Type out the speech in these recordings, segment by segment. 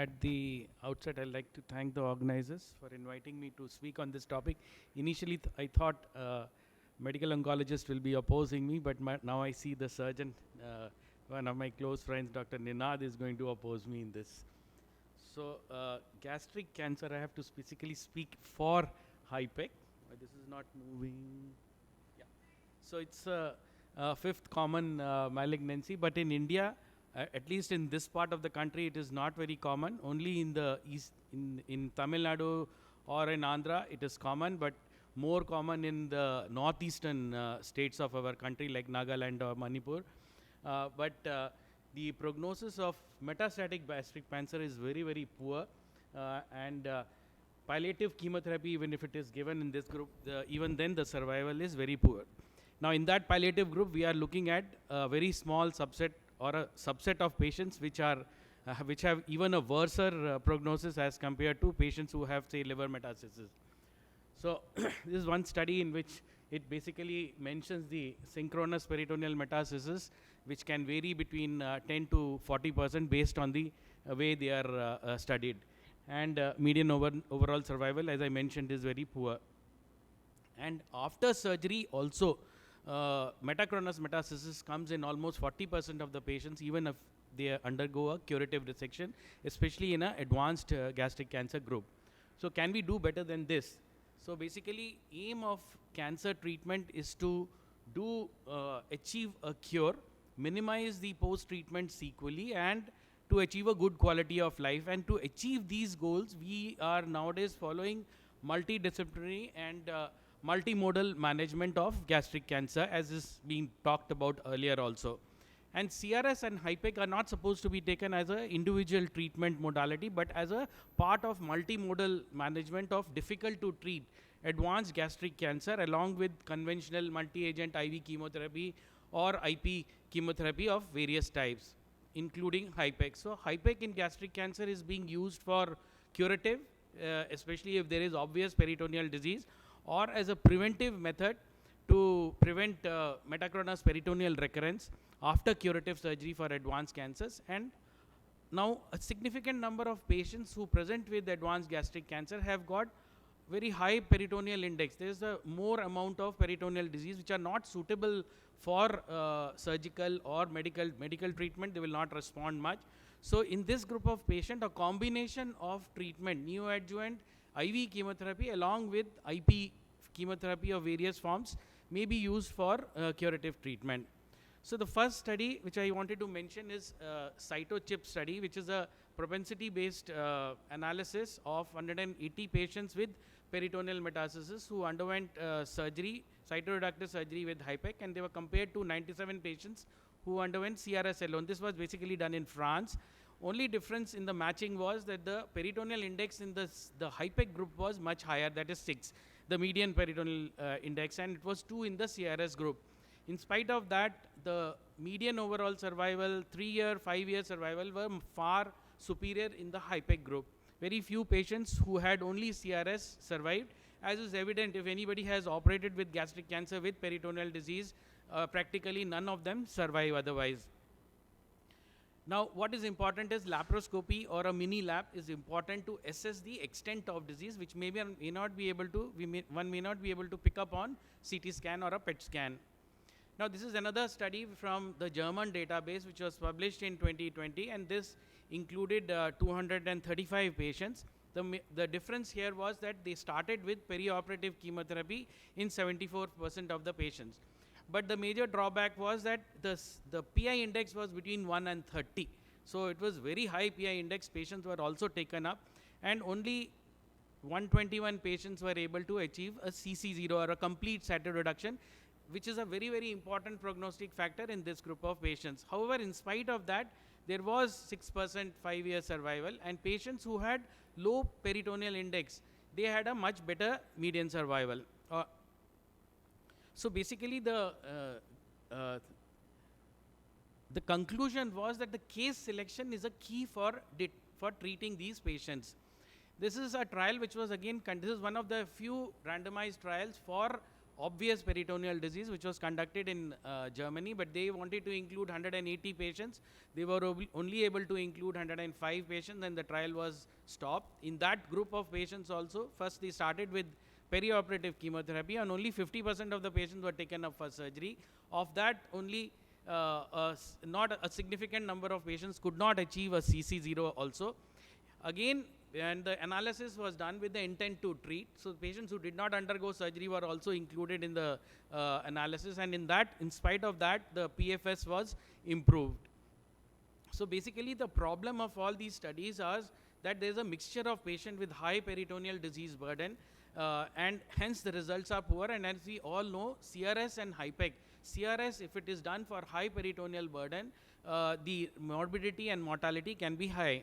At the outset, I'd like to thank the organizers for inviting me to speak on this topic. Initially, I thought medical oncologist will be opposing me, but now I see the surgeon, one of my close friends, Dr. Ninad, is going to oppose me in this. So, gastric cancer, I have to specifically speak for HIPEC. This is not moving. Yeah. So, it's a fifth common malignancy, but in India, at least in this part of the country, it is not very common. Only in the east, in Tamil Nadu or in Andhra, it is common, but more common in the northeastern states of our country, like Nagaland or Manipur. But the prognosis of metastatic gastric cancer is very, very poor, and palliative chemotherapy, even if it is given in this group, even then the survival is very poor. Now, in that palliative group, we are looking at a very small subset or a subset of patients which have even a worse prognosis as compared to patients who have, say, liver metastasis. So, this is one study in which it basically mentions the synchronous peritoneal metastasis, which can vary between 10 to 40% based on the way they are studied. And median overall survival, as I mentioned, is very poor. And after surgery also, metachronous metastasis comes in almost 40% of the patients, even if they undergo a curative resection, especially in an advanced gastric cancer group. So can we do better than this? So basically, aim of cancer treatment is to achieve a cure, minimize the post-treatment sequelae, and to achieve a good quality of life. And to achieve these goals, we are nowadays following multidisciplinary and multimodal management of gastric cancer, as is being talked about earlier also. And CRS and HIPEC are not supposed to be taken as an individual treatment modality, but as a part of multimodal management of difficult to treat advanced gastric cancer, along with conventional multi-agent IV chemotherapy or IP chemotherapy of various types, including HIPEC. So HIPEC in gastric cancer is being used for curative, especially if there is obvious peritoneal disease, or as a preventive method to prevent metachronous peritoneal recurrence after curative surgery for advanced cancers. And now a significant number of patients who present with advanced gastric cancer have got very high peritoneal index. There is a more amount of peritoneal disease which are not suitable for surgical or medical treatment. They will not respond much. So in this group of patient, a combination of treatment, neoadjuvant IV chemotherapy along with IP chemotherapy of various forms may be used for curative treatment. So the first study which I wanted to mention is CYTO-CHIP study, which is a propensity-based analysis of 180 patients with peritoneal metastasis who underwent surgery, cytoreductive surgery with HIPEC, and they were compared to 97 patients who underwent CRS alone. This was basically done in France. Only difference in the matching was that the peritoneal index in the HIPEC group was much higher, that is 6, the median peritoneal index, and it was 2 in the CRS group. In spite of that, the median overall survival, 3-year, 5-year survival were far superior in the HIPEC group. Very few patients who had only CRS survived, as is evident if anybody has operated with gastric cancer with peritoneal disease, practically none of them survive otherwise. Now, what is important is laparoscopy or a mini lap is important to assess the extent of disease, which may not be able to, one may not be able to pick up on CT scan or a PET scan. Now, this is another study from the German database, which was published in 2020, and this included 235 patients. The difference here was that they started with perioperative chemotherapy in 74% of the patients. But the major drawback was that the PI index was between 1 and 30. So it was very high PI index. Patients were also taken up, and only 121 patients were able to achieve a CC0 or a complete cytoreduction, which is a very, very important prognostic factor in this group of patients. However, in spite of that, there was 6% 5-year survival, and patients who had low peritoneal index, they had a much better median survival. So basically, the conclusion was that the case selection is a key for treating these patients. This is a trial which was again, this is one of the few randomized trials for obvious peritoneal disease, which was conducted in Germany, but they wanted to include 180 patients. They were only able to include 105 patients, and the trial was stopped. In that group of patients also, first they started with perioperative chemotherapy, and only 50% of the patients were taken up for surgery. Of that, only not a significant number of patients could not achieve a CC0 also. Again, and the analysis was done with the intent to treat. So patients who did not undergo surgery were also included in the analysis, and in spite of that, the PFS was improved. So basically, the problem of all these studies is that there is a mixture of patients with high peritoneal disease burden, and hence the results are poor. And as we all know, CRS and HIPEC. CRS, if it is done for high peritoneal burden, the morbidity and mortality can be high.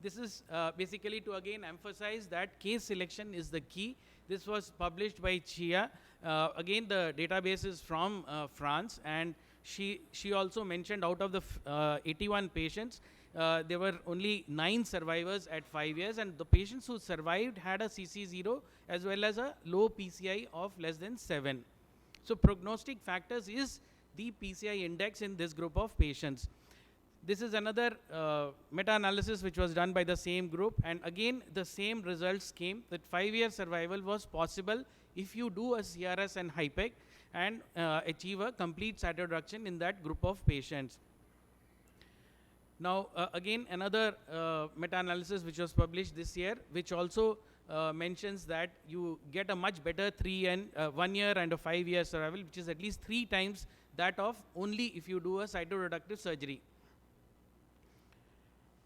This is basically to again emphasize that case selection is the key. This was published by Chia. Again, the database is from France, and she also mentioned out of the 81 patients, there were only 9 survivors at 5 years, and the patients who survived had a CC0 as well as a low PCI of less than 7. So prognostic factors is the PCI index in this group of patients. This is another meta-analysis which was done by the same group, and again the same results came that 5-year survival was possible if you do a CRS and HIPEC and achieve a complete cytoreduction in that group of patients. Now again another meta-analysis which was published this year, which also mentions that you get a much better 1 year and a 5-year survival, which is at least 3 times that of only if you do a cytoreductive surgery.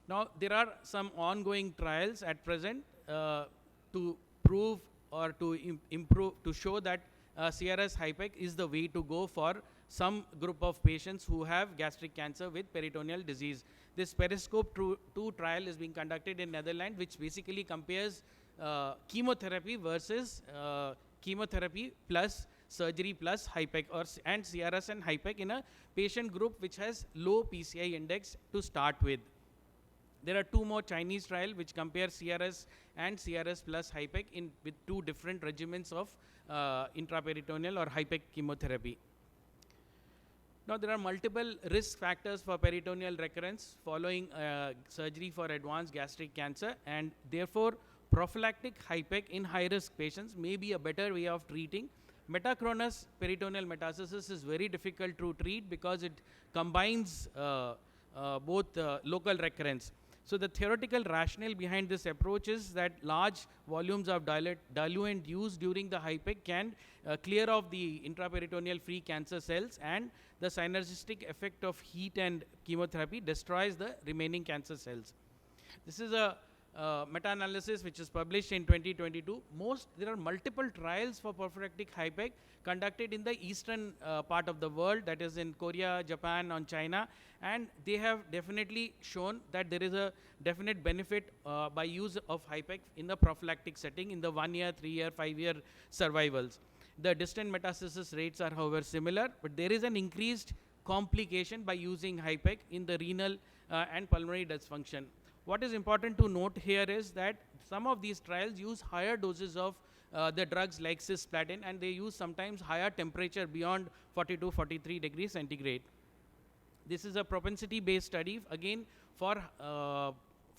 Now, there are some ongoing trials at present to prove or to improve, to show that CRS HIPEC is the way to go for some group of patients who have gastric cancer with peritoneal disease. This Periscope 2 trial is being conducted in Netherlands, which basically compares chemotherapy versus chemotherapy plus surgery plus HIPEC and CRS and HIPEC in a patient group which has low PCI index to start with. There are 2 more Chinese trials which compare CRS and CRS plus HIPEC with 2 different regimens of intraperitoneal or HIPEC chemotherapy. Now, there are multiple risk factors for peritoneal recurrence following surgery for advanced gastric cancer, and therefore prophylactic HIPEC in high-risk patients may be a better way of treating. Metachronous peritoneal metastasis is very difficult to treat because it combines both local recurrence. So the theoretical rationale behind this approach is that large volumes of diluent used during the HIPEC can clear off the intraperitoneal free cancer cells, and the synergistic effect of heat and chemotherapy destroys the remaining cancer cells. This is a meta-analysis which is published in 2022. There are multiple trials for prophylactic HIPEC conducted in the eastern part of the world, that is in Korea, Japan, and China, and they have definitely shown that there is a definite benefit by use of HIPEC in the prophylactic setting in the 1 year, 3 year, 5 year survivals. The distant metastasis rates are however similar, but there is an increased complication by using HIPEC in the renal and pulmonary dysfunction. What is important to note here is that some of these trials use higher doses of the drugs like cisplatin, and they use sometimes higher temperature beyond 42, 43 degrees centigrade. This is a propensity-based study, again, for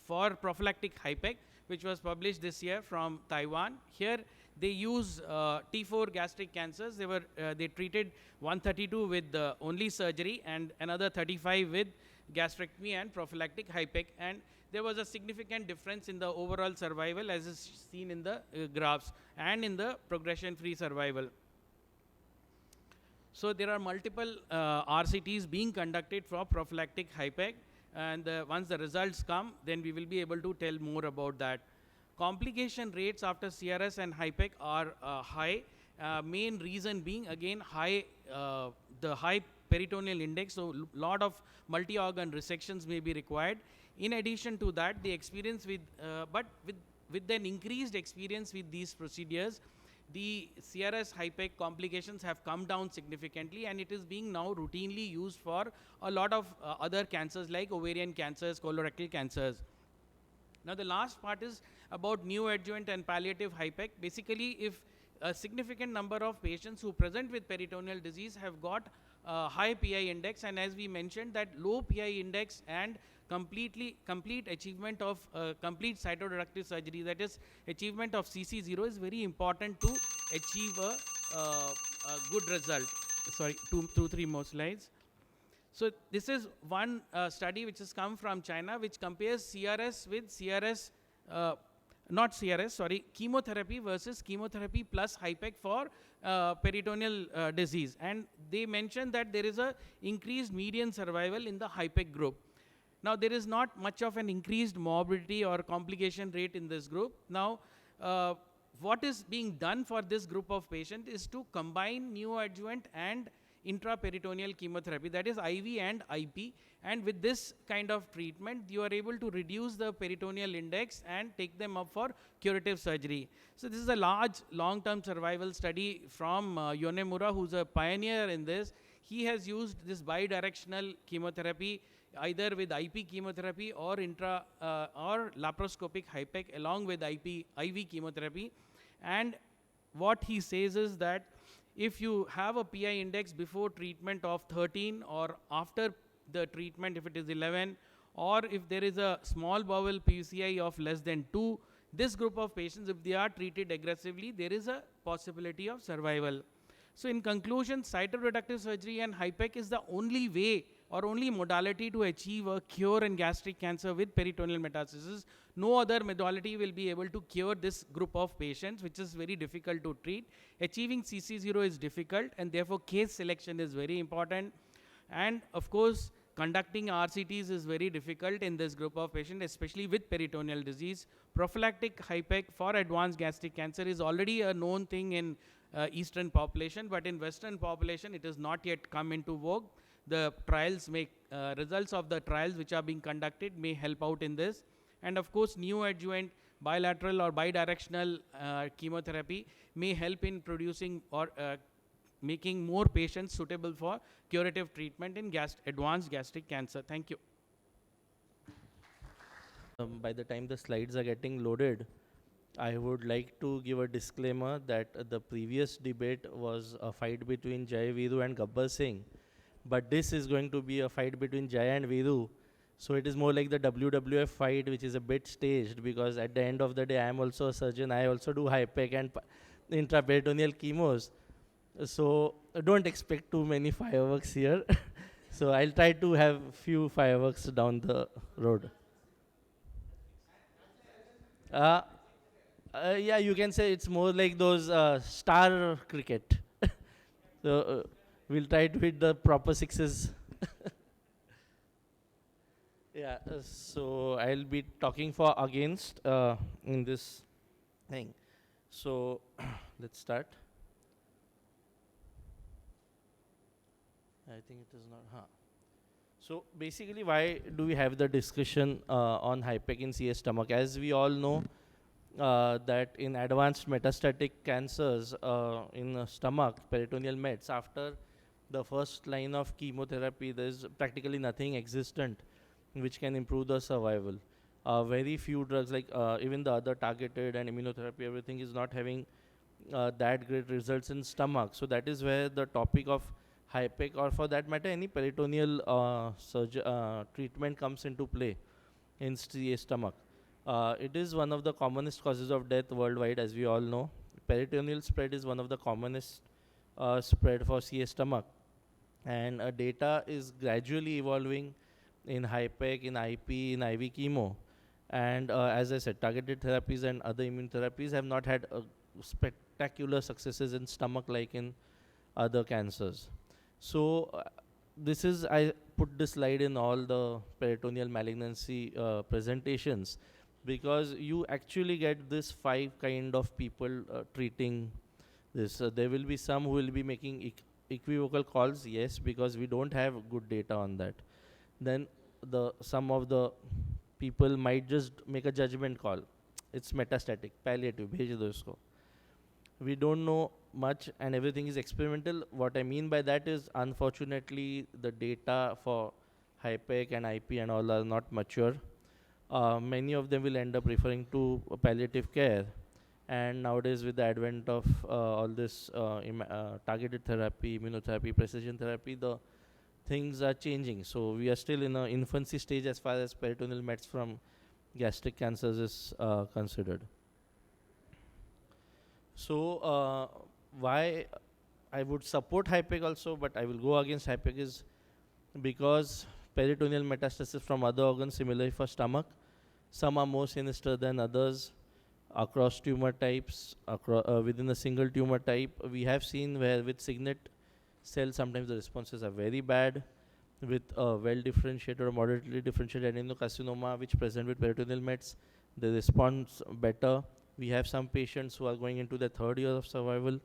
prophylactic HIPEC, which was published this year from Taiwan. Here, they use T4 gastric cancers. They treated 132 with only surgery and another 35 with gastrectomy and prophylactic HIPEC, and there was a significant difference in the overall survival as is seen in the graphs and in the progression-free survival. So there are multiple RCTs being conducted for prophylactic HIPEC, and once the results come, then we will be able to tell more about that. Complication rates after CRS and HIPEC are high. Main reason being again the high peritoneal index, so lot of multi-organ resections may be required. In addition to that, the experience with an increased experience with these procedures, the CRS HIPEC complications have come down significantly, and it is being now routinely used for a lot of other cancers like ovarian cancers, colorectal cancers. Now the last part is about neoadjuvant and palliative HIPEC. Basically, if a significant number of patients who present with peritoneal disease have got high PI index, and as we mentioned that low PI index and complete achievement of complete cytoreductive surgery, that is achievement of CC0, is very important to achieve a good result. Sorry, two, three more slides. So this is one study which has come from China, which compares CRS with CRS, not CRS, sorry, chemotherapy versus chemotherapy plus HIPEC for peritoneal disease. And they mentioned that there is a increased median survival in the HIPEC group. Now, there is not much of an increased morbidity or complication rate in this group. Now, what is being done for this group of patients is to combine neoadjuvant and intraperitoneal chemotherapy, that is IV and IP, and with this kind of treatment you are able to reduce the peritoneal index and take them up for curative surgery. So this is a large long-term survival study from Yonemura, who's a pioneer in this. He has used this bidirectional chemotherapy either with IP chemotherapy or or laparoscopic HIPEC along with IV chemotherapy. And what he says is that if you have a PI index before treatment of 13 or after the treatment if it is 11, or if there is a small bowel PCI of less than 2, this group of patients, if they are treated aggressively, there is a possibility of survival. So in conclusion, cytoreductive surgery and HIPEC is the only way or only modality to achieve a cure in gastric cancer with peritoneal metastasis. No other modality will be able to cure this group of patients, which is very difficult to treat. Achieving CC0 is difficult, and therefore case selection is very important. And of course, conducting RCTs is very difficult in this group of patients, especially with peritoneal disease. Prophylactic HIPEC for advanced gastric cancer is already a known thing in Eastern population, but in Western population it has not yet come into vogue. The trials results of the trials which are being conducted may help out in this. And of course, neoadjuvant bilateral or bidirectional chemotherapy may help in producing or making more patients suitable for curative treatment in advanced gastric cancer. Thank you. By the time the slides are getting loaded, I would like to give a disclaimer that the previous debate was a fight between Jai Viru and Gabbar Singh, but this is going to be a fight between Jai and Viru. So it is more like the WWF fight, which is a bit staged, because at the end of the day, I am also a surgeon. I also do HIPEC and intraperitoneal chemos. So don't expect too many fireworks here. So I'll try to have few fireworks down the road. Yeah, you can say it's more like those star cricket. So we'll try to hit the proper sixes. Yeah, so I'll be talking for against in this thing. So let's start. I think it is not. So basically, why do we have the discussion on HIPEC in CS stomach? As we all know, that in advanced metastatic cancers in stomach, peritoneal mets, after the first line of chemotherapy, there is practically nothing existent which can improve the survival. Very few drugs, like even the other targeted and immunotherapy, everything is not having that great results in stomach. So that is where the topic of HIPEC, or for that matter any peritoneal treatment, comes into play in stomach. It is one of the commonest causes of death worldwide, as we all know. Peritoneal spread is one of the commonest spread for CS stomach, and data is gradually evolving in HIPEC, in IP, in IV chemo. And as I said, targeted therapies and other immune therapies have not had spectacular successes in stomach like in other cancers. So this is, I put this slide in all the peritoneal malignancy presentations, because you actually get this 5 kind of people treating this. There will be some who will be making equivocal calls, yes, because we don't have good data on that. Then some of the people might just make a judgment call. It's metastatic, palliative, bhej do isko. We don't know much, and everything is experimental. What I mean by that is, unfortunately, the data for HIPEC and IP and all are not mature. Many of them will end up referring to palliative care, And nowadays, with the advent of all this targeted therapy, immunotherapy, precision therapy, the things are changing. So we are still in an infancy stage as far as peritoneal mets from gastric cancers is considered. So why I would support HIPEC also, but I will go against HIPEC is because peritoneal metastasis from other organs, similarly for stomach, some are more sinister than others across tumor types, within a single tumor type. We have seen where with signet cells, sometimes the responses are very bad. With well differentiated or moderately differentiated adenocarcinoma, which present with peritoneal mets, the response better. We have some patients who are going into their third year of survival,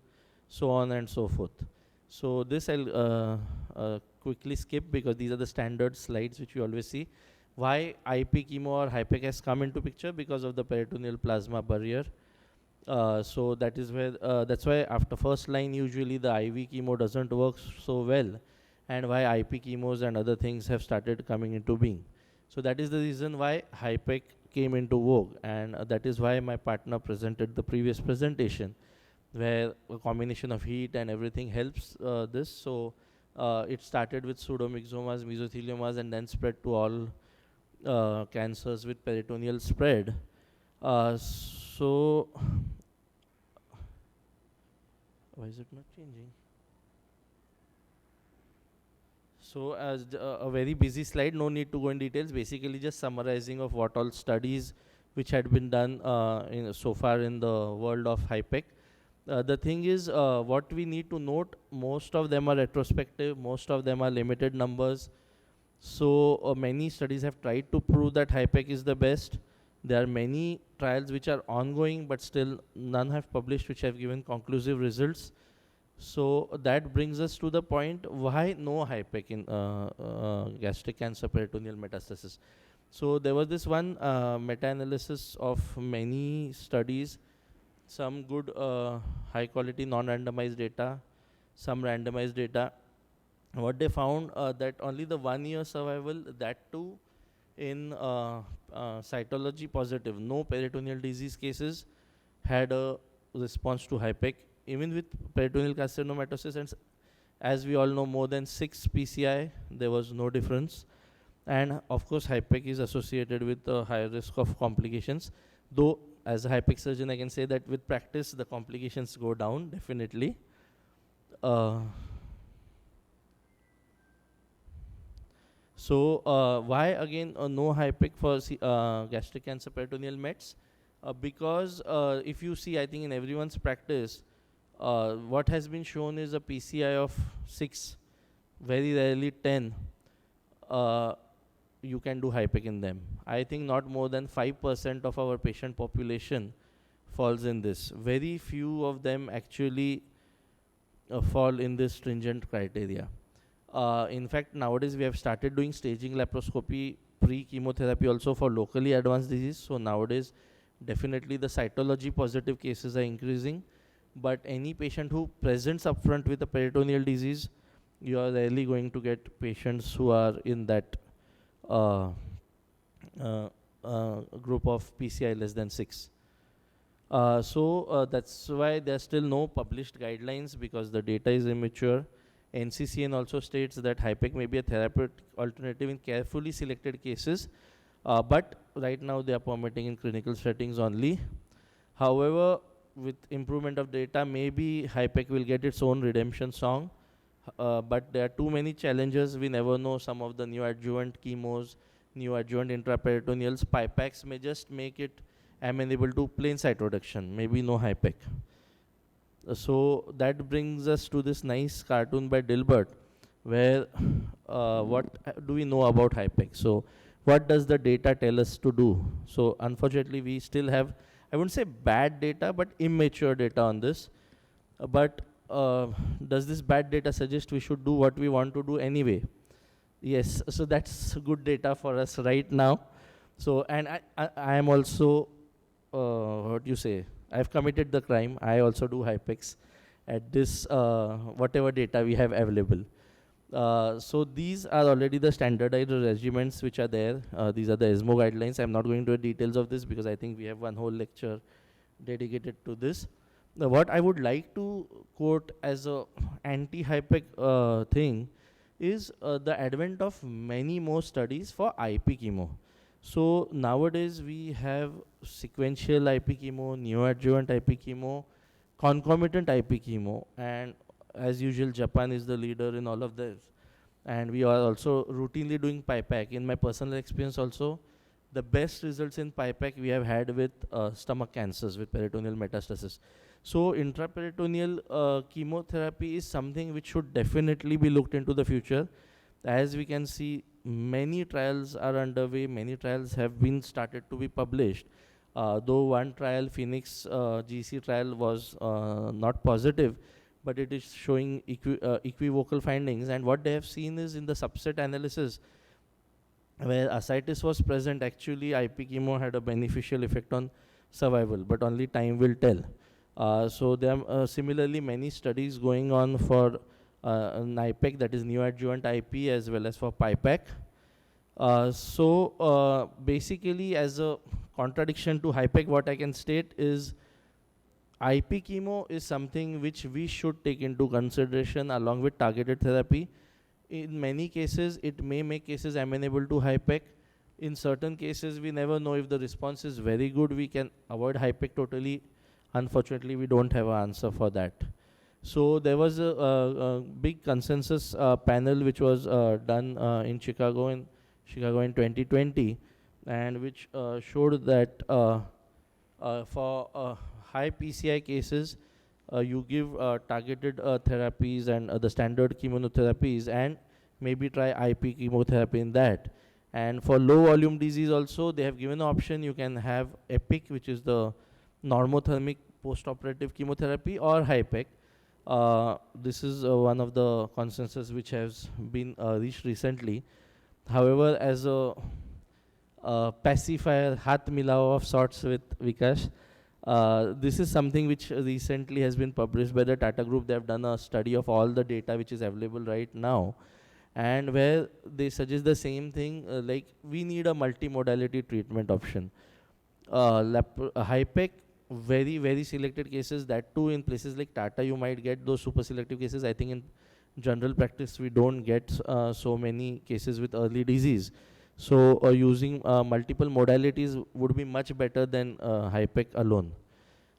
so on and so forth. So this I'll quickly skip because these are the standard slides which we always see. Why IP chemo or HIPEC has come into picture? Because of the peritoneal plasma barrier. So that is where that's why after first line usually the IV chemo doesn't work so well, and why IP chemos and other things have started coming into being. So that is the reason why HIPEC came into vogue, and that is why my partner presented the previous presentation, where a combination of heat and everything helps this. So it started with pseudomyxomas, mesotheliomas, and then spread to all cancers with peritoneal spread. So why is it not changing? So as a very busy slide, no need to go in details. Basically, just summarizing of what all studies which had been done so far in the world of HIPEC. The thing is, what we need to note, most of them are retrospective, most of them are limited numbers. So many studies have tried to prove that HIPEC is the best. There are many trials which are ongoing, but still none have published which have given conclusive results. So that brings us to the point, why no HIPEC in gastric cancer peritoneal metastasis. So there was this one meta-analysis of many studies, some good high quality non-randomized data, some randomized data. What they found that only the 1 year survival, that too in cytology positive, no peritoneal disease cases had a response to HIPEC. Even with peritoneal carcinomatosis, and as we all know, more than 6 PCI, there was no difference. And of course, HIPEC is associated with a higher risk of complications. Though, as a HIPEC surgeon, I can say that with practice, the complications go down, definitely. So why again no HIPEC for gastric cancer peritoneal mets? Because if you see, I think in everyone's practice, what has been shown is a PCI of 6, very rarely 10. You can do HIPEC in them. I think not more than 5% of our patient population falls in this. Very few of them actually fall in this stringent criteria. In fact, nowadays we have started doing staging laparoscopy pre-chemotherapy also for locally advanced disease. So nowadays, definitely the cytology positive cases are increasing. But any patient who presents upfront with a peritoneal disease, you are rarely going to get patients who are in that group of PCI less than 6. So that's why there are still no published guidelines, because the data is immature. NCCN also states that HIPEC may be a therapeutic alternative in carefully selected cases, but right now they are permitting in clinical settings only. However, with improvement of data, maybe HIPEC will get its own redemption song, but there are too many challenges. We never know. Some of the neoadjuvant chemos, neoadjuvant intraperitoneals, PIPACs may just make it amenable to plain cytoreduction, maybe no HIPEC. So that brings us to this nice cartoon by Dilbert, where what do we know about HIPEC? So what does the data tell us to do? So unfortunately, we still have, I wouldn't say bad data, but immature data on this. But does this bad data suggest we should do what we want to do anyway? Yes, so that's good data for us right now. So, and I am also, what do you say, I've committed the crime. I also do HIPECs at this, whatever data we have available. So these are already the standardized regimens which are there. These are the ESMO guidelines. I'm not going into the details of this because I think we have one whole lecture dedicated to this. What I would like to quote as a anti-HIPEC thing is the advent of many more studies for IP chemo. So nowadays we have sequential IP chemo, neoadjuvant IP chemo, concomitant IP chemo, and as usual, Japan is the leader in all of this. And we are also routinely doing PIPAC. In my personal experience, also, the best results in PIPAC we have had with stomach cancers with peritoneal metastasis. So intraperitoneal chemotherapy is something which should definitely be looked into the future. As we can see, many trials are underway, many trials have been started to be published. Though one trial, Phoenix GC trial, was not positive, but it is showing equivocal findings. And what they have seen is in the subset analysis, where ascites was present, actually IP chemo had a beneficial effect on survival, but only time will tell. So there are similarly many studies going on for an IPEC, that is neoadjuvant IP, as well as for PIPAC. Basically, as a contradiction to HIPEC, what I can state is IP chemo is something which we should take into consideration along with targeted therapy. In many cases, it may make cases amenable to HIPEC. In certain cases, we never know if the response is very good, we can avoid HIPEC totally. Unfortunately, we don't have an answer for that. So there was a big consensus panel which was done in Chicago in 2020, and which showed that for high PCI cases, you give targeted therapies and the standard chemotherapies, and maybe try IP chemotherapy in that. And for low volume disease also, they have given an option. You can have EPIC, which is the normothermic post-operative chemotherapy, or HIPEC. This is one of the consensus which has been reached recently. However, as a pacifier, hath milao of sorts with Vikash, this is something which recently has been published by the Tata Group. They have done a study of all the data which is available right now, and where they suggest the same thing, like we need a multimodality treatment option. HIPEC, very, very selected cases, that too in places like Tata, you might get those super selective cases. I think in general practice, we don't get so many cases with early disease. So using multiple modalities would be much better than HIPEC alone.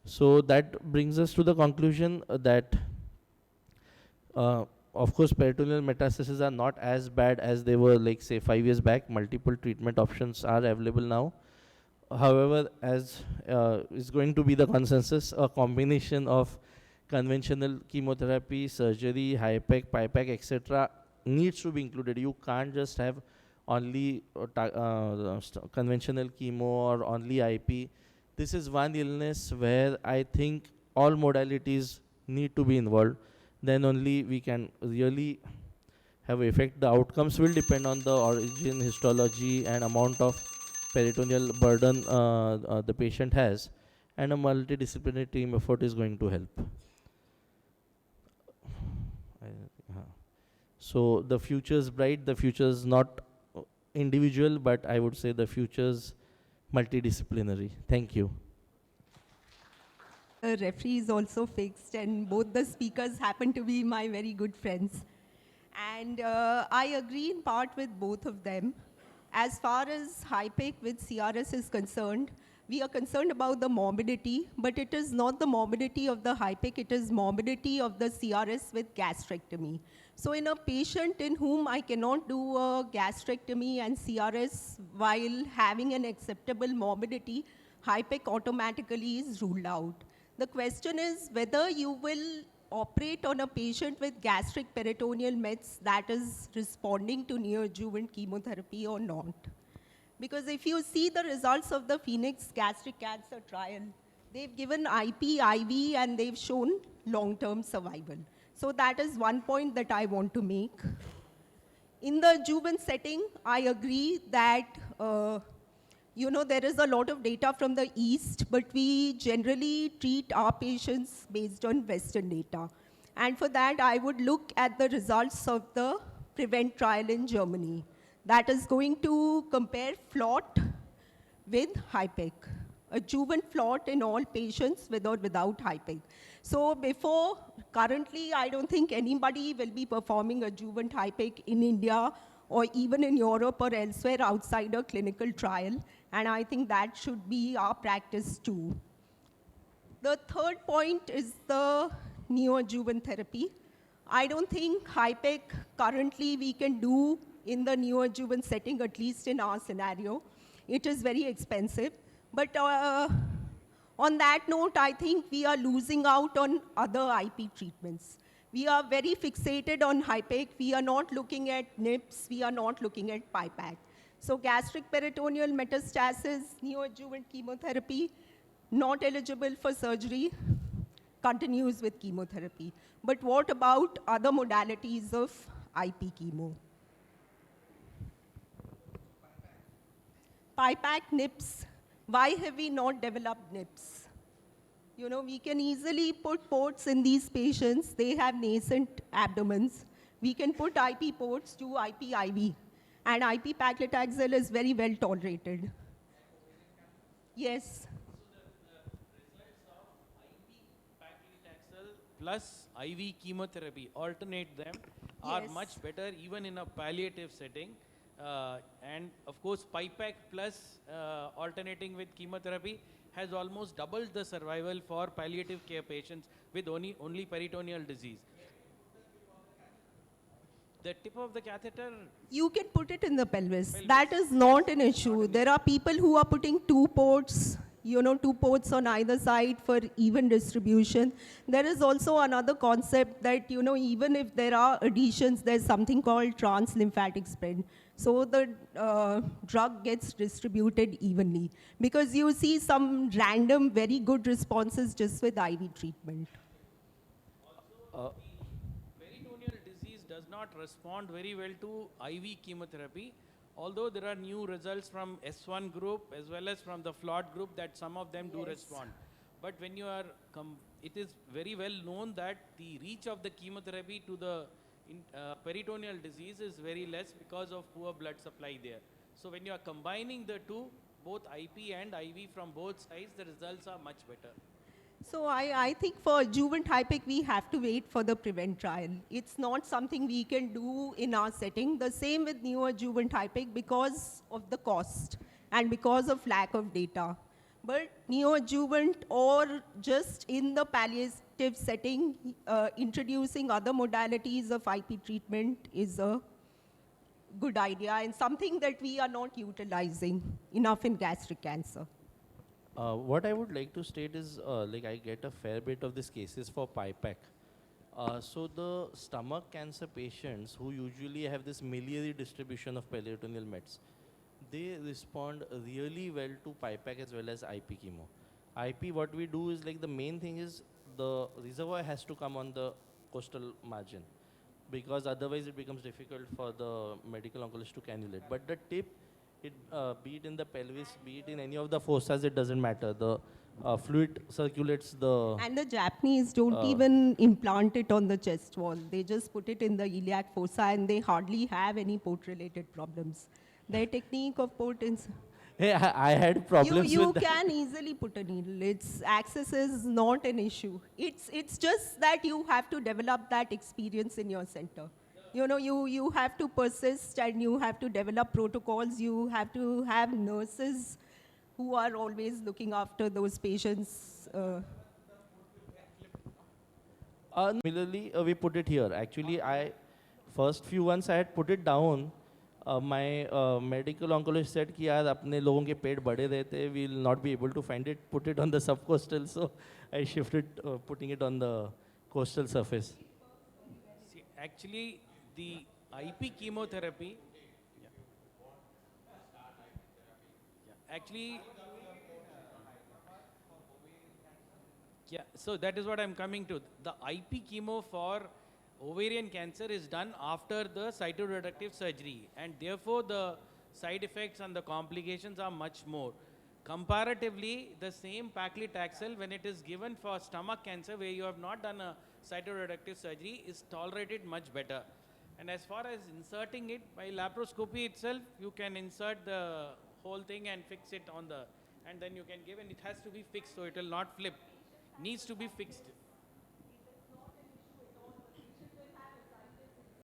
So that brings us to the conclusion that of course, peritoneal metastases are not as bad as they were, like, say, 5 years back. Multiple treatment options are available now. However, as is going to be the consensus, a combination of conventional chemotherapy, surgery, HIPEC, PIPEC, etc. needs to be included. You can't just have only conventional chemo or only IP. This is one illness where I think all modalities need to be involved. Then only we can really have effect. The outcomes will depend on the origin, histology, and amount of peritoneal burden the patient has, and a multidisciplinary team effort is going to help. So the future is bright. The future is not individual, but I would say the future is multidisciplinary. Thank you. The referee is also fixed, and both the speakers happen to be my very good friends. And I agree in part with both of them. As far as HIPEC with CRS is concerned, we are concerned about the morbidity, but it is not the morbidity of the HIPEC, it is morbidity of the CRS with gastrectomy. So in a patient in whom I cannot do a gastrectomy and CRS while having an acceptable morbidity, HIPEC automatically is ruled out. The question is whether you will operate on a patient with gastric peritoneal mets that is responding to neoadjuvant chemotherapy or not. Because if you see the results of the Phoenix gastric cancer trial, they've given IP, IV, and they've shown long-term survival. So that is one point that I want to make. In the adjuvant setting, I agree that there is a lot of data from the East, but we generally treat our patients based on Western data. And for that, I would look at the results of the PREVENT trial in Germany. That is going to compare FLOT with HIPEC. adjuvant float in all patients with or without HIPEC. So currently, I don't think anybody will be performing adjuvant HIPEC in India or even in Europe or elsewhere outside a clinical trial. And I think that should be our practice too. The third point is the neoadjuvant therapy. I don't think HIPEC currently we can do in the neoadjuvant setting, at least in our scenario. It is very expensive. But on that note, I think we are losing out on other IP treatments. We are very fixated on HIPEC. We are not looking at NIPS. We are not looking at HIPEC. So gastric peritoneal metastasis, neoadjuvant chemotherapy, not eligible for surgery, continues with chemotherapy. But what about other modalities of IP chemo? PIPAC, NIPS. Why have we not developed NIPS? You know, we can easily put ports in these patients. They have nascent abdomens. We can put IP ports to IP IV. And IP paclitaxel is very well tolerated. Yes. Plus IV chemotherapy, alternate them, are Yes. much better even in a palliative setting. And of course, PIPEC plus alternating with chemotherapy has almost doubled the survival for palliative care patients with only peritoneal disease. The tip of the catheter, You can put it in the pelvis. Pelvis. That is not an issue. There are people who are putting two ports, you know, two ports on either side for even distribution. There is also another concept that, you know, even if there are adhesions, there's something called translymphatic spread. So the drug gets distributed evenly. Because you see some random, very good responses just with IV treatment. peritoneal disease does not respond very well to IV chemotherapy, although there are new results from S1 group as well as from the FLOT group that some of them do Yes. respond. But when you are, it is very well known that the reach of the chemotherapy to the peritoneal disease is very less because of poor blood supply there. So when you are combining the two, both IP and IV from both sides, the results are much better. So I think for adjuvant HIPEC, we have to wait for the PREVENT trial. It's not something we can do in our setting. The same with neoadjuvant HIPEC because of the cost and because of lack of data. But neoadjuvant or just in the palliative setting, introducing other modalities of IP treatment is a good idea and something that we are not utilizing enough in gastric cancer. What I would like to state is, like I get a fair bit of these cases for PIPEC. So the stomach cancer patients who usually have this miliary distribution of peritoneal mets, they respond really well to PIPEC as well as IP chemo. IP, what we do is like the main thing is the reservoir has to come on the coastal margin because otherwise it becomes difficult for the medical oncologist to cannulate. But the tip, be it in the pelvis, be it in any of the fossas, it doesn't matter. The fluid circulates the. And the Japanese don't Uh, even implant it on the chest wall. They just put it in the iliac fossa and they hardly have any port-related problems. Their technique of port is, Hey, I had problems you with that. can easily put a needle. Its access is not an issue. It's just that you have to develop that experience in your center. You know, you have to persist and you have to develop protocols. You have to have nurses who are always looking after those patients. Similarly, we put it here. Actually, first few ones I had put it down. My medical oncologist said कि यार अपने लोगों के पेट बड़े रहते हैं, we'll not be able to find it. Put it on the subcostal, so I shifted putting it on the coastal surface. See, actually, the IP chemotherapy, yeah. Yeah, actually, yeah, so that is what I'm coming to. The IP chemo for ovarian cancer is done after the cytoreductive surgery, and therefore the side effects and the complications are much more. Comparatively, the same paclitaxel, when it is given for stomach cancer, where you have not done a cytoreductive surgery, is tolerated much better. And as far as inserting it by laparoscopy itself, you can insert the whole thing and fix it on the and then you can give, and it has to be fixed, so it will not flip. Needs to be fixed.